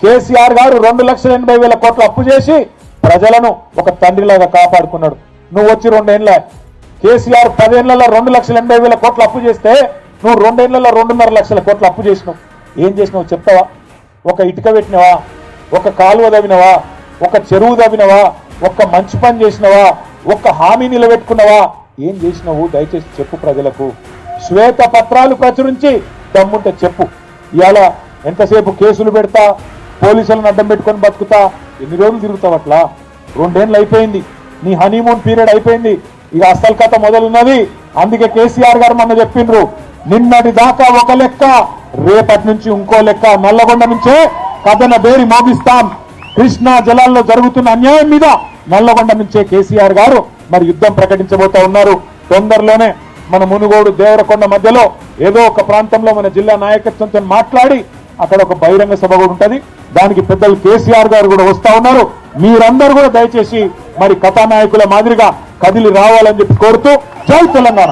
కేసీఆర్ గారు 2,80,000 కోట్ల అప్పు చేసి ప్రజలను ఒక తండ్రిలాగా కాపాడుకున్నాడు. నువ్వు వచ్చి 2 ఏళ్ళ కేసీఆర్ 10 ఏళ్లలో 2,80,000 కోట్ల అప్పు చేస్తే నువ్వు 2 ఏళ్లలో 2.5 లక్షల కోట్ల అప్పు చేసినావు. ఏం చేసినావు చెప్తావా? ఒక ఇటుక పెట్టినవా? ఒక కాలువ తవ్వినవా? ఒక చెరువు తవ్వినవా? ఒక మంచి పని చేసినవా? ఒక హామీ నిలబెట్టుకున్నావా? ఏం చేసినావు? దయచేసి చెప్పు ప్రజలకు. శ్వేత పత్రాలు ప్రచురించి దమ్ముంటే చెప్పు. ఇవాళ ఎంతసేపు కేసులు పెడతా, పోలీసులను అడ్డం పెట్టుకొని బతుకుతా, ఎన్ని రోజులు తిరుగుతావు అట్లా? 2 ఏళ్ళు అయిపోయింది, నీ హనీమూన్ పీరియడ్ అయిపోయింది, ఇక అసలు కథ మొదలున్నది. అందుకే కేసీఆర్ గారు మొన్న చెప్పిండ్రు, నిన్నటి దాకా ఒక లెక్క, రేపటి నుంచి ఇంకో లెక్క. నల్లగొండ నుంచే కథన బేరి మోగిస్తాం. కృష్ణా జలాల్లో జరుగుతున్న అన్యాయం మీద నల్లగొండ నుంచే కేసీఆర్ గారు మరి యుద్ధం ప్రకటించబోతా ఉన్నారు. తొందరలోనే మన మునుగోడు దేవరకొండ మధ్యలో ఏదో ఒక ప్రాంతంలో మన జిల్లా నాయకత్వంతో మాట్లాడి అక్కడ ఒక బహిరంగ సభ కూడా ఉంటుంది. దానికి పెద్దలు కేసీఆర్ గారు కూడా వస్తా ఉన్నారు. మీరందరూ కూడా దయచేసి మరి కథానాయకుల మాదిరిగా కదిలి రావాలని చెప్పి కోరుతూ, జై తెలంగాణ.